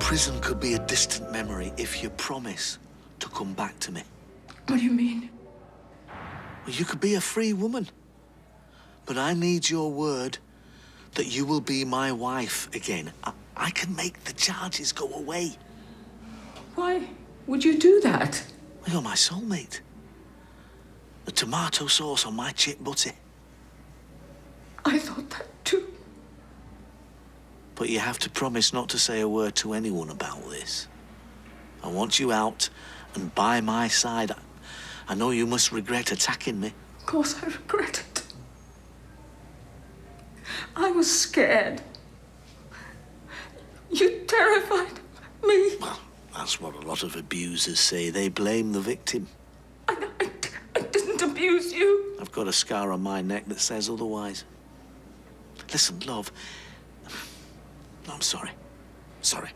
Prison could be a distant memory if you promise to come back to me. What do you mean? Well, you could be a free woman. But I need your word that you will be my wife again. I can make the charges go away. Why would you do that? Well, you're my soulmate. The tomato sauce on my chip butty. I thought that too. But you have to promise not to say a word to anyone about this. I want you out and by my side. I know you must regret attacking me. Of course I regret it. I was scared. You terrified me. Well, that's what a lot of abusers say. They blame the victim. I didn't abuse you. I've got a scar on my neck that says otherwise. Listen, love. I'm sorry. Sorry.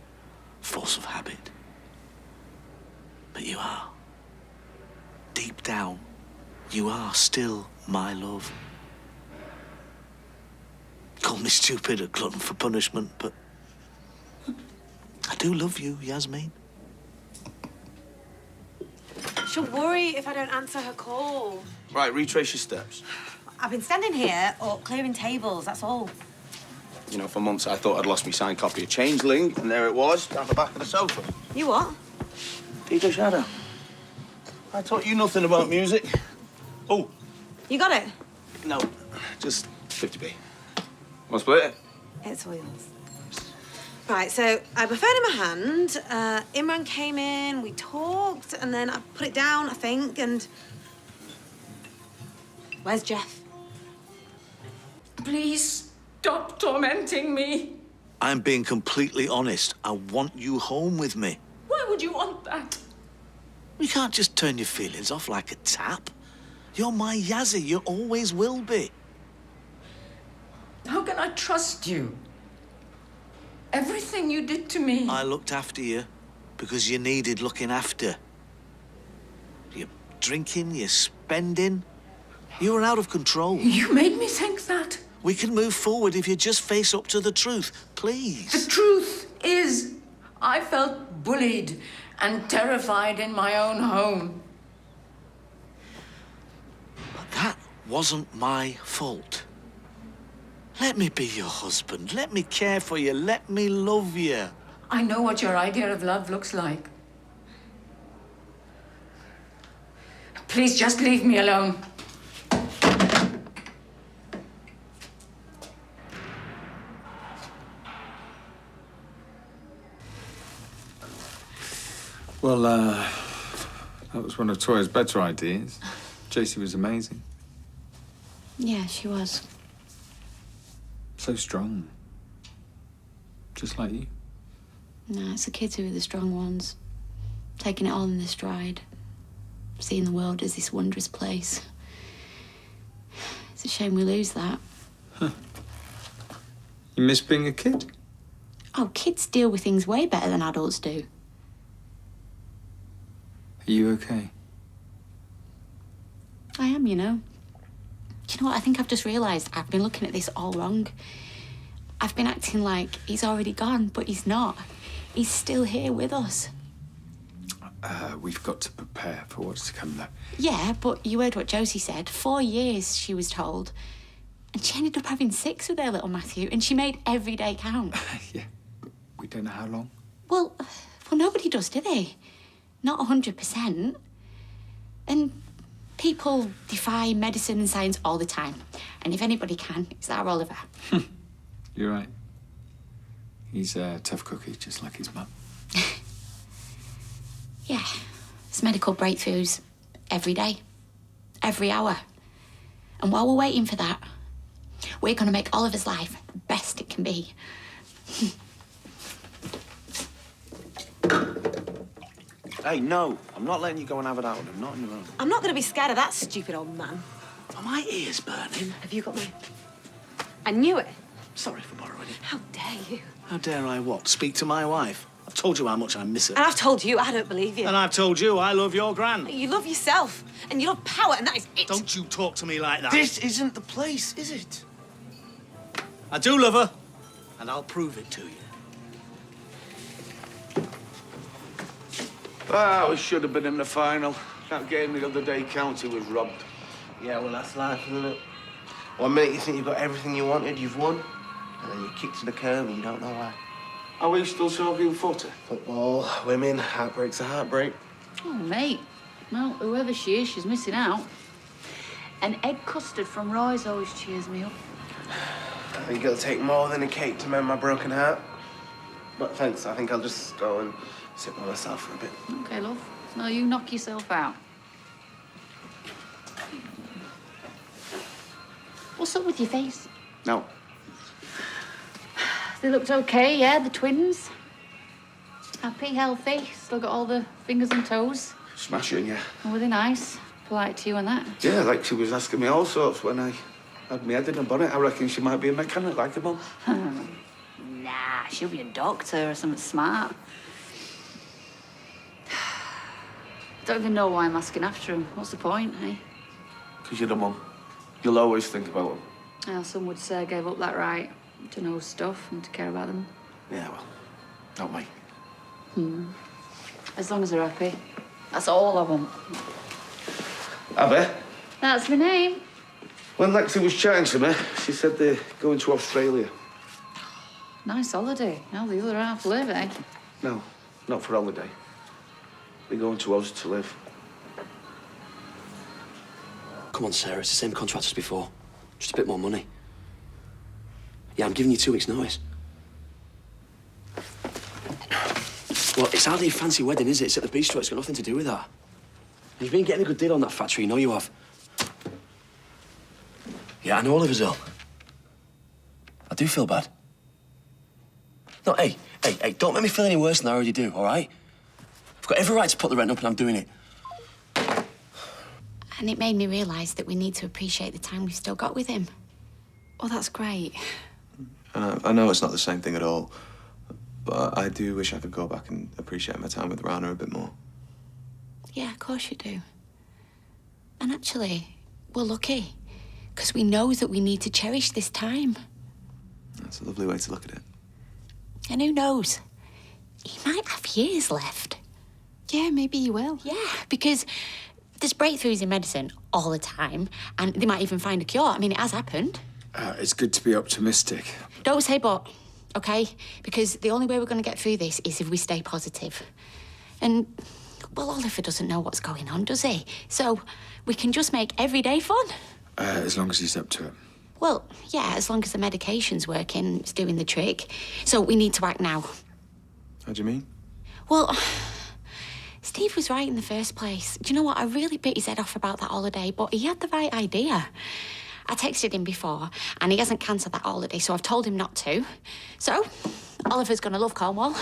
Force of habit. But you are. Deep down, you are still my love. Call me stupid, a glutton for punishment, but I do love you, Yasmin. She'll worry if I don't answer her call. Right, retrace your steps. I've been standing here or clearing tables, that's all. You know, for months I thought I'd lost my signed copy of Changeling, and there it was, down the back of the sofa. You what? DJ Shadow. I taught you nothing about music. Oh. You got it? No, just 50p. Want to split it? It's all yours. Right, so I had my phone in my hand, Imran came in, we talked, and then I put it down, I think, and... Where's Jeff? Please stop tormenting me. I'm being completely honest. I want you home with me. Why would you want that? You can't just turn your feelings off like a tap. You're my Yazzie. You always will be. How can I trust you? Everything you did to me. I looked after you because you needed looking after. You're drinking, you're spending. You were out of control. You made me think that. We can move forward if you just face up to the truth, please. The truth is, I felt bullied and terrified in my own home. But that wasn't my fault. Let me be your husband. Let me care for you. Let me love you. I know what your idea of love looks like. Please just leave me alone. Well, that was one of Toya's better ideas. JC was amazing. Yeah, she was. So strong. Just like you. No, it's the kids who are the strong ones. Taking it all in their stride. Seeing the world as this wondrous place. It's a shame we lose that. Huh. You miss being a kid? Oh, kids deal with things way better than adults do. Are you okay? I am, you know. Do you know what? I think I've just realised I've been looking at this all wrong. I've been acting like he's already gone, but he's not. He's still here with us. We've got to prepare for what's to come, though. Yeah, but you heard what Josie said. 4 years, she was told. And she ended up having 6 with their little Matthew, and she made every day count. Yeah, but we don't know how long. Well, nobody does, do they? Not 100%. And people defy medicine and science all the time. And if anybody can, it's our Oliver. You're right. He's a tough cookie, just like his mum. Yeah, it's medical breakthroughs every day, every hour. And while we're waiting for that, we're going to make Oliver's life the best it can be. Hey, no. I'm not letting you go and have it out with him. Not on your own. I'm not going to be scared of that stupid old man. Are my ears burning? Have you got mine? I knew it. Sorry for borrowing it. How dare you? How dare I what? Speak to my wife? I've told you how much I miss her. And I've told you, I don't believe you. And I've told you I love your gran. You love yourself, and you love power, and that is it. Don't you talk to me like that. This isn't the place, is it? I do love her, and I'll prove it to you. Ah, we should have been in the final. That game the other day, County was robbed. Yeah, well, that's life, isn't it? One minute you think you've got everything you wanted, you've won, and then you're kicked to the curb and you don't know why. Are we still talking footy? Football, women, heartbreak's a heartbreak. Oh, mate. Well, whoever she is, she's missing out. An egg custard from Roy's always cheers me up. I think it'll take more than a cake to mend my broken heart. But thanks, I think I'll just go and sit by myself for a bit. Okay, love. No, you knock yourself out. What's up with your face? No. They looked okay, yeah, the twins. Happy, healthy, still got all the fingers and toes. Smashing, yeah. And were they nice? Polite to you and that? Yeah, like she was asking me all sorts when I had my head in a bonnet. I reckon she might be a mechanic like her mum. Nah, she'll be a doctor or something smart. Don't even know why I'm asking after him. What's the point, eh? Because you're the mum. You'll always think about them. Well, some would say I gave up that right to know stuff and to care about them. Yeah, well, not me. As long as they're happy. That's all I want. Abby, That's my name. when Lexi was chatting to me, she said they're going to Australia. Nice holiday. How the other half live, eh? No, not for holiday. They're going to Oz to live. Come on, Sarah, it's the same contract as before. Just a bit more money. Yeah, I'm giving you 2 weeks' notice. Well, it's hardly a fancy wedding, is it? It's at the bistro. It's got nothing to do with that. And you've been getting a good deal on that factory, you know you have. Yeah, I know Oliver's ill. I do feel bad. No, hey, don't make me feel any worse than I already do, all right? I've got every right to put the rent up and I'm doing it. And it made me realise that we need to appreciate the time we've still got with him. Oh, that's great. I know it's not the same thing at all, but I do wish I could go back and appreciate my time with Rana a bit more. Yeah, of course you do. And actually, we're lucky, because we know that we need to cherish this time. That's a lovely way to look at it. And who knows? He might have years left. Yeah, maybe you will. Yeah, because there's breakthroughs in medicine all the time, and they might even find a cure. I mean, it has happened. It's good to be optimistic. Don't say but, okay? Because the only way we're going to get through this is if we stay positive. And, well, Oliver doesn't know what's going on, does he? So we can just make every day fun. As long as he's up to it. Well, yeah, as long as the medication's working, it's doing the trick. So we need to act now. How do you mean? Well, Steve was right in the first place. Do you know what? I really bit his head off about that holiday, but he had the right idea. I texted him before, and he hasn't cancelled that holiday, so I've told him not to. So, Oliver's going to love Cornwall.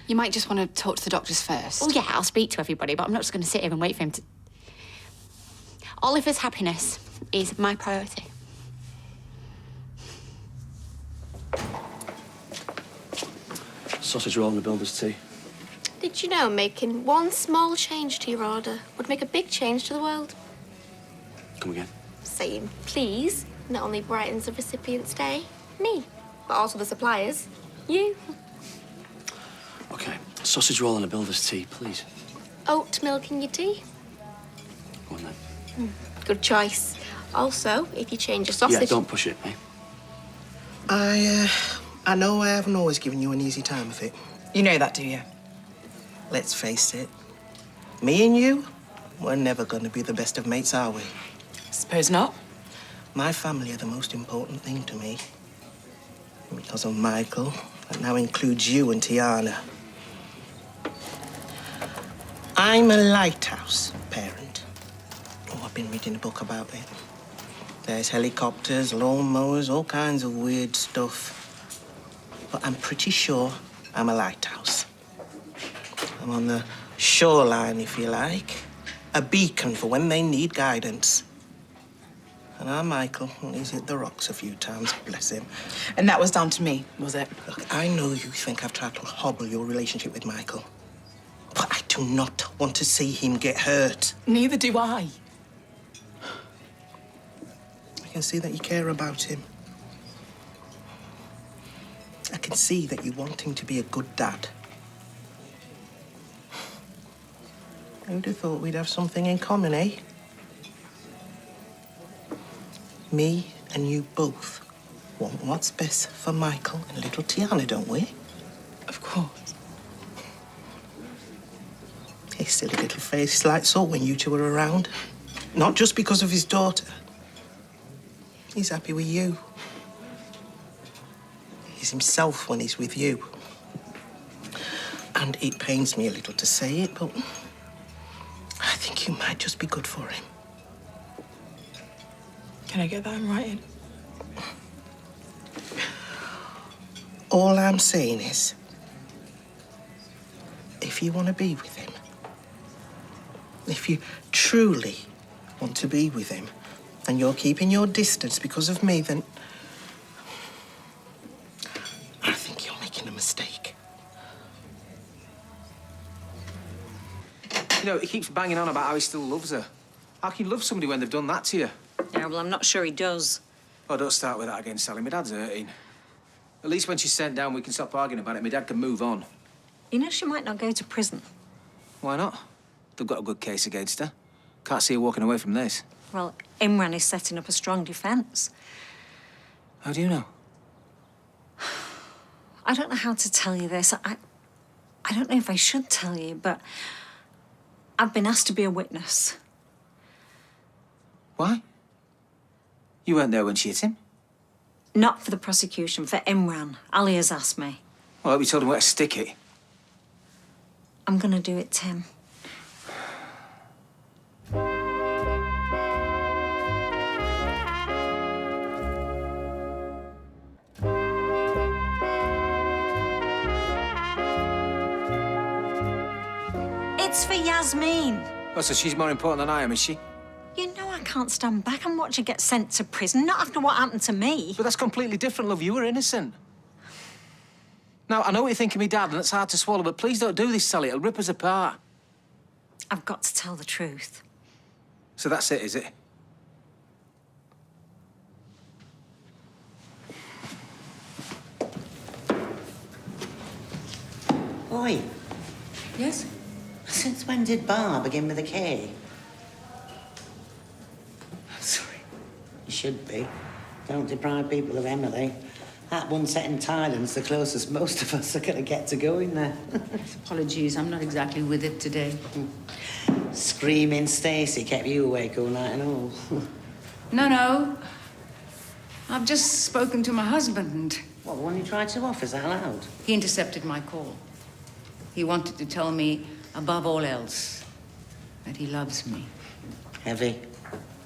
You might just want to talk to the doctors first. Well, yeah, I'll speak to everybody, but I'm not just going to sit here and wait for him to... Oliver's happiness is my priority. Sausage roll and a builder's tea. Did you know making one small change to your order would make a big change to the world? Come again. Saying please not only brightens the recipient's day, me, but also the suppliers, you. Okay, sausage roll and a builder's tea, please. Oat milk in your tea? Go on then. Good choice. Also, if you change your sausage... Yeah, don't push it, eh? I know I haven't always given you an easy time of it. You know that, do you? Let's face it, me and you, we're never going to be the best of mates, are we? Suppose not. My family are the most important thing to me. Because of Michael, that now includes you and Tiana. I'm a lighthouse parent. Oh, I've been reading a book about it. There's helicopters, lawnmowers, all kinds of weird stuff. But I'm pretty sure I'm a lighthouse. I'm on the shoreline, if you like. A beacon for when they need guidance. And our Michael, well, he's hit the rocks a few times, bless him. And that was down to me, was it? Look, I know you think I've tried to hobble your relationship with Michael. But I do not want to see him get hurt. Neither do I. I can see that you care about him. I can see that you want him to be a good dad. Who'd have thought we'd have something in common, eh? Me and you both want what's best for Michael and little Tiana, don't we? Of course. His silly little face lights up when you two are around. Not just because of his daughter. He's happy with you. He's himself when he's with you. And it pains me a little to say it, but I think you might just be good for him. Can I get that in writing? All I'm saying is, if you want to be with him, if you truly want to be with him, and you're keeping your distance because of me, then I think you're making a mistake. You know, he keeps banging on about how he still loves her. How can you love somebody when they've done that to you? Yeah, well, I'm not sure he does. Oh, don't start with that again, Sally. My dad's hurting. At least when she's sent down, we can stop arguing about it. My dad can move on. You know, she might not go to prison. Why not? They've got a good case against her. Can't see her walking away from this. Well, Imran is setting up a strong defence. How do you know? I don't know how to tell you this. I don't know if I should tell you, but I've been asked to be a witness. Why? You weren't there when she hit him? Not for the prosecution, for Imran. Ali has asked me. Well, I hope you told him where to stick it. I'm gonna do it, Tim. It's for Yasmin. Oh, so she's more important than I am, is she? You know I can't stand back and watch her get sent to prison, not after what happened to me. But that's completely different, love. You were innocent. Now, I know what you think of me, Dad, and it's hard to swallow, but please don't do this, Sally. It'll rip us apart. I've got to tell the truth. So that's it, is it? Oi, Yes? since when did bar begin with a K? Sorry. You should be. Don't deprive people of Emily. That one set in Thailand's the closest most of us are going to get to going there. Apologies, I'm not exactly with it today. Screaming Stacey kept you awake all night and all. No. I've just spoken to my husband. What, the one you tried to off? Is that allowed? He intercepted my call. He wanted to tell me, above all else, that he loves me. Heavy.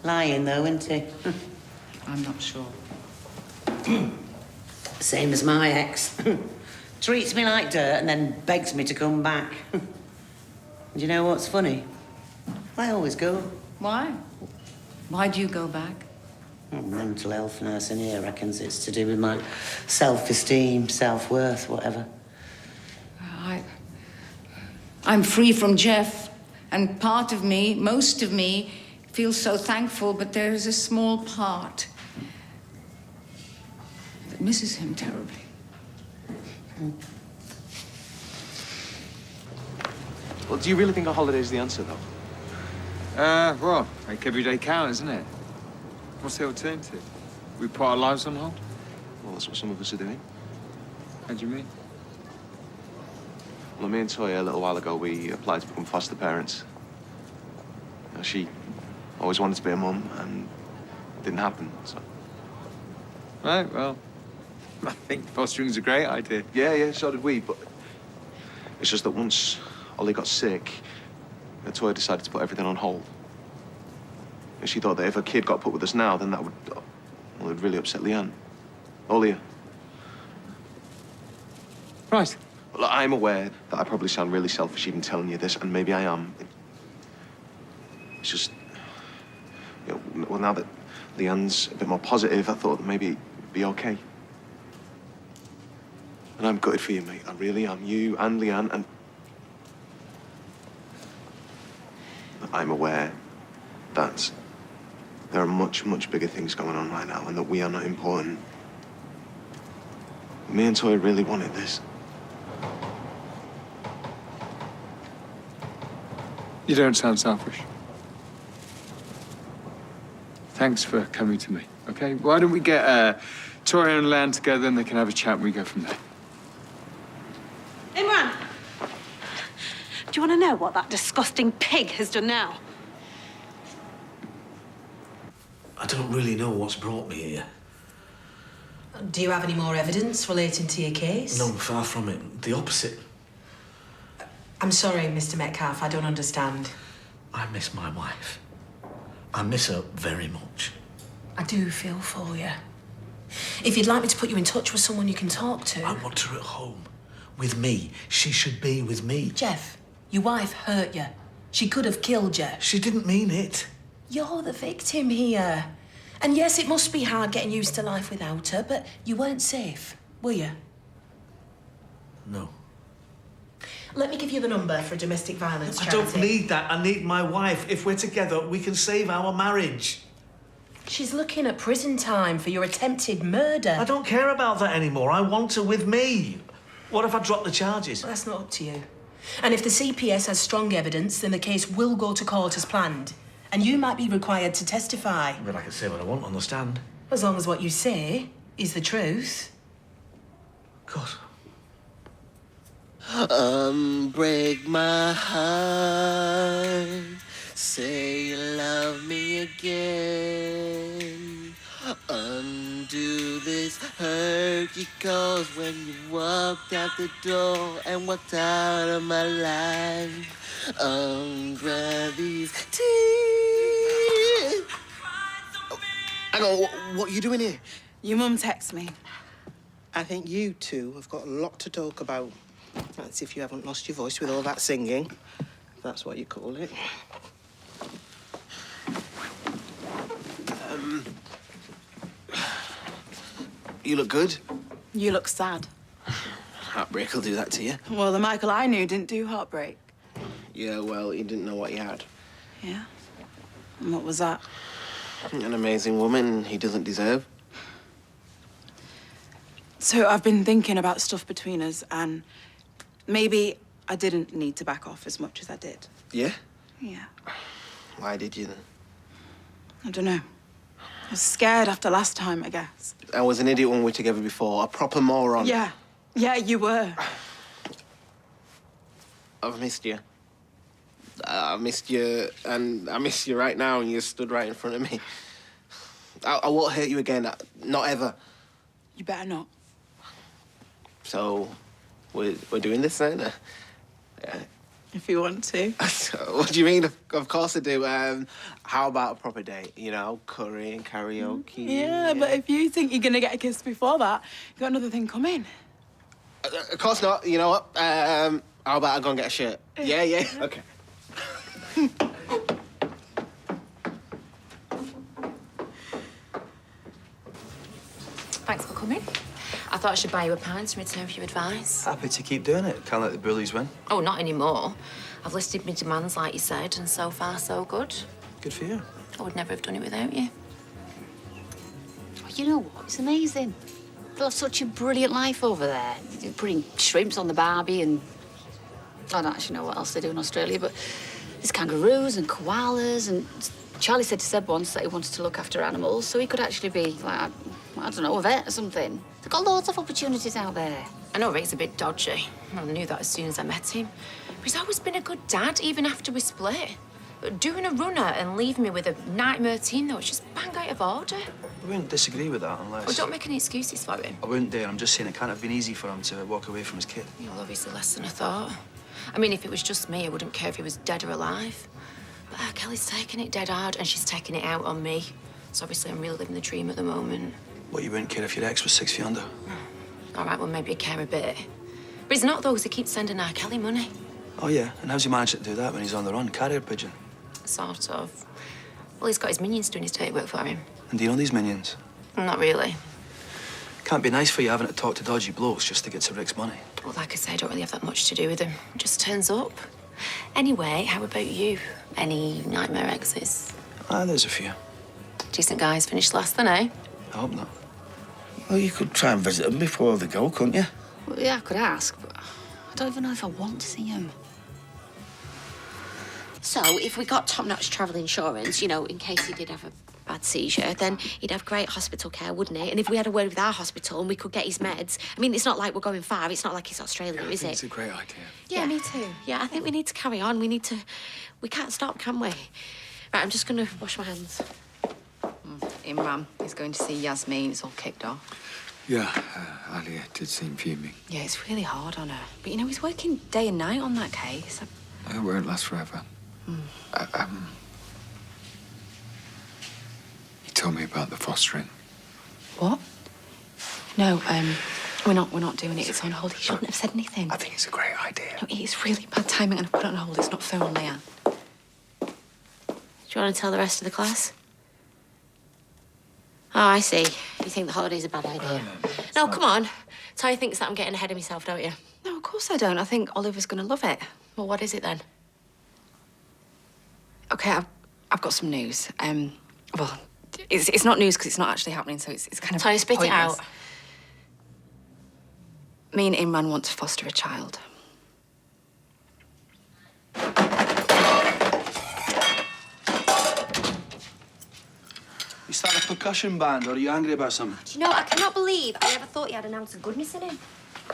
Lying, though, isn't he? I'm not sure. Same as my ex. Treats me like dirt and then begs me to come back. Do you know what's funny? I always go. Why? Why do you go back? Oh, mental health nurse in here reckons it's to do with my self-esteem, self-worth, whatever. I'm free from Jeff, and part of me, most of me, feels so thankful, but there is a small part that misses him terribly. Well, do you really think a holiday's the answer, though? Well, make every day count, isn't it? What's the alternative? We put our lives on hold? Well, that's what some of us are doing. How do you mean? Well, me and Toya, a little while ago, we applied to become foster parents. She always wanted to be a mum, and it didn't happen, so... Right, well, I think fostering's a great idea. Yeah, so did we, but... It's just that once Ollie got sick, Toya decided to put everything on hold. And she thought that if a kid got put with us now, then that would... Well, it would really upset Leanne. Or Leah. Right. Well, I'm aware that I probably sound really selfish even telling you this, and maybe I am. It's just... You know, well, now that Leanne's a bit more positive, I thought that maybe it'd be okay. And I'm gutted for you, mate. I really am. You and Leanne, and... I'm aware that there are much, much bigger things going on right now, and that we are not important. Me and Toya really wanted this. You don't sound selfish. Thanks for coming to me, okay? Why don't we get Tori and Lan together and they can have a chat and we go from there. Imran! Do you want to know what that disgusting pig has done now? I don't really know what's brought me here. Do you have any more evidence relating to your case? No, far from it. The opposite. I'm sorry, Mr. Metcalfe, I don't understand. I miss my wife. I miss her very much. I do feel for you. If you'd like me to put you in touch with someone you can talk to... I want her at home. With me. She should be with me. Jeff, your wife hurt you. She could have killed you. She didn't mean it. You're the victim here. And yes, it must be hard getting used to life without her, but you weren't safe, were you? No. Let me give you the number for a domestic violence I charity. don't need that. I need my wife. If we're together, we can save our marriage. She's looking at prison time for your attempted murder. I don't care about that anymore. I want her with me. What if I drop the charges? Well, that's not up to you. And if the CPS has strong evidence, then the case will go to court as planned. And you might be required to testify. But I can say what I want on the stand. As long as what you say is the truth. God. Break my heart. Say you love me again. Undo this hurt you caused when you walked out the door and walked out of my life. Grab these tears. Hang on, what are you doing here? Your mum texted me. I think you two have got a lot to talk about. That's if you haven't lost your voice with all that singing. If that's what you call it. You look good. You look sad. Heartbreak will do that to you. Well, the Michael I knew didn't do heartbreak. Yeah, well, he didn't know what he had. Yeah? And what was that? An amazing woman he doesn't deserve. So I've been thinking about stuff between us, and maybe I didn't need to back off as much as I did. Yeah? Yeah. Why did you then? I don't know. I was scared after last time, I guess. I was an idiot when we were together before. A proper moron. Yeah. Yeah, you were. I've missed you. I missed you, and I miss you right now, and you stood right in front of me. I won't hurt you again. Not ever. You better not. So, we're doing this then? Yeah. If you want to. What do you mean? Of course I do. How about a proper date? You know, curry and karaoke. Yeah, but if you think you're gonna get a kiss before that, you've got another thing coming. Of course not. You know what? How about I go and get a shirt? Yeah, yeah. Okay. Thanks for coming. I thought I should buy you a pint in return for your advice. Happy to keep doing it. Can't let the bullies win. Oh, not anymore. I've listed my demands like you said, and so far so good. Good for you. I would never have done it without you. Oh, you know what? It's amazing. They'll have such a brilliant life over there. They're putting shrimps on the barbie and... I don't actually know what else they do in Australia, but there's kangaroos and koalas, and Charlie said to Seb once that he wanted to look after animals, so he could actually be, like, I don't know, a vet or something. They've got loads of opportunities out there. I know Rick's a bit dodgy. I knew that as soon as I met him. But he's always been a good dad, even after we split. Doing a runner and leaving me with a nightmare team, though, it's just bang out of order. I wouldn't disagree with that unless... Well, don't make any excuses for him. I wouldn't dare. I'm just saying it can't have been easy for him to walk away from his kid. Yeah, well, obviously less than I thought. I mean, if it was just me, I wouldn't care if he was dead or alive. But Kelly's taking it dead hard, and she's taking it out on me. So obviously I'm really living the dream at the moment. What, you wouldn't care if your ex was 6 feet under? All right, well, maybe I care a bit. But he's not, though, because he keeps sending our Kelly money. Oh, yeah? And how's he managed to do that when he's on the run? Carrier pigeon? Sort of. Well, he's got his minions doing his dirty work for him. And do you know these minions? Not really. Can't be nice for you having to talk to dodgy blokes just to get to Rick's money. Well, like I say, I don't really have that much to do with him. He just turns up. Anyway, how about you? Any nightmare exes? There's a few. Decent guys finished last then, eh? I hope not. Well, you could try and visit them before they go, couldn't you? Well, yeah, I could ask, but I don't even know if I want to see him. So if we got top-notch travel insurance, you know, in case he did have a bad seizure, then he'd have great hospital care, wouldn't he? And if we had a word with our hospital and we could get his meds, I mean, it's not like we're going far. It's not like it's Australia, is it? It's a great idea. Yeah, me too. Yeah, I think we need to carry on. We can't stop, can we? Right, I'm just gonna wash my hands. Imran is going to see Yasmin. It's all kicked off. Yeah, Alia did seem fuming. Yeah, it's really hard on her. But, you know, he's working day and night on that case. It won't last forever. He told me about the fostering. What? No, we're not doing it. It's on hold. He shouldn't have said anything. I think it's a great idea. No, it's really bad timing, and I put it on hold. It's not fair on Leanne. Do you want to tell the rest of the class? Oh, I see. You think the holiday's a bad idea. No, come on. Ty thinks that I'm getting ahead of myself, don't you? No, of course I don't. I think Oliver's going to love it. Well, what is it then? OK, I've got some news. Well, it's not news because it's not actually happening, so it's kind of Ty, spit pointless. it out. Me and Imran want to foster a child. You start a percussion band, or are you angry about something? Do you know, I cannot believe I ever thought he had an ounce of goodness in him.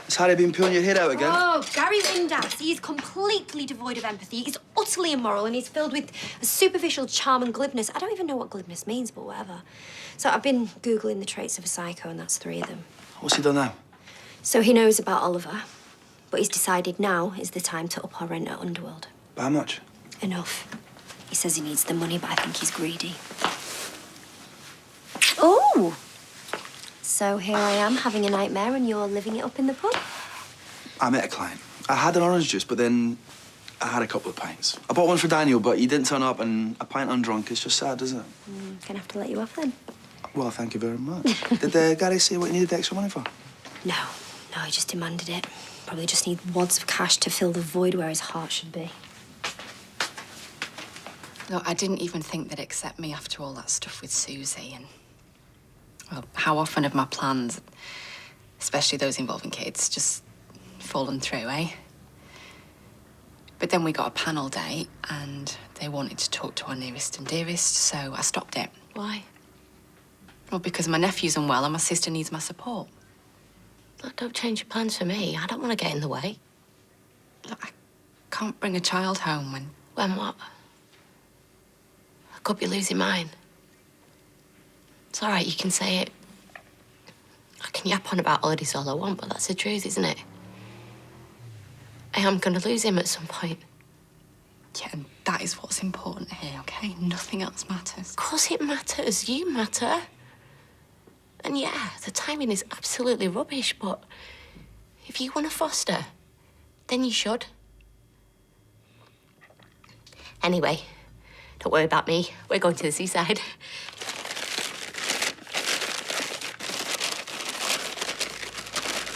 Has Harry been pulling your head out again? Oh, Gary Windass, he is completely devoid of empathy. He's utterly immoral and he's filled with a superficial charm and glibness. I don't even know what glibness means, but whatever. So I've been Googling the traits of a psycho, and that's 3 of them. What's he done now? So he knows about Oliver, but he's decided now is the time to up our rent at Underworld. By how much? Enough. He says he needs the money, but I think he's greedy. Oh! So here I am having a nightmare and you're living it up in the pub? I met a client. I had an orange juice, but then I had a couple of pints. I bought one for Daniel, but he didn't turn up, and a pint undrunk is just sad, isn't it? Gonna have to let you off then. Well, thank you very much. Did Gary say what he needed the extra money for? No, he just demanded it. Probably just need wads of cash to fill the void where his heart should be. Look, I didn't even think they'd accept me after all that stuff with Susie, and well, how often have my plans, especially those involving kids, just fallen through, eh? But then we got a panel date and they wanted to talk to our nearest and dearest, so I stopped it. Why? Well, because my nephew's unwell and my sister needs my support. Look, don't change your plans for me. I don't want to get in the way. Look, I can't bring a child home when... When what? I could be losing mine. It's all right, you can say it. I can yap on about holidays all I want, but that's the truth, isn't it? I am going to lose him at some point. Yeah, and that is what's important here, OK? Nothing else matters. Of course it matters. You matter. And yeah, the timing is absolutely rubbish, but if you want to foster, then you should. Anyway, don't worry about me. We're going to the seaside.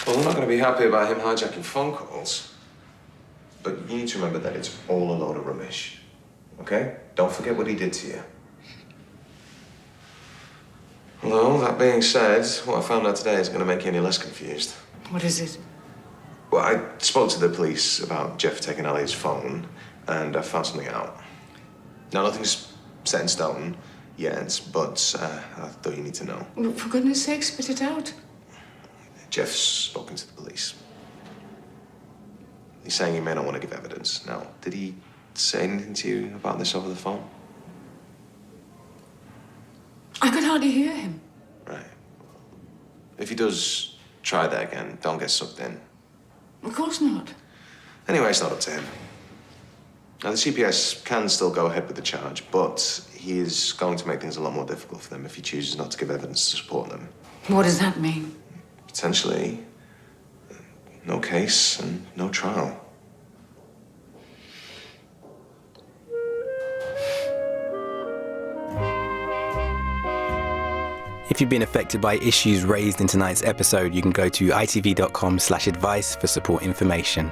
Well, I'm not going to be happy about him hijacking phone calls. But you need to remember that it's all a load of rubbish. Okay? Don't forget what he did to you. Well, that being said, what I found out today isn't going to make you any less confused. What is it? Well, I spoke to the police about Jeff taking Ali's phone, and I found something out. Now, nothing's set in stone yet, but I thought you need to know. Well, for goodness sake, spit it out. Jeff's spoken to the police. He's saying he may not want to give evidence. Now, did he say anything to you about this over the phone? I could hardly hear him. Right. If he does try that again, don't get sucked in. Of course not. Anyway, it's not up to him. Now, the CPS can still go ahead with the charge, but he is going to make things a lot more difficult for them if he chooses not to give evidence to support them. What does that mean? Potentially, no case and no trial. If you've been affected by issues raised in tonight's episode, you can go to itv.com/advice for support information.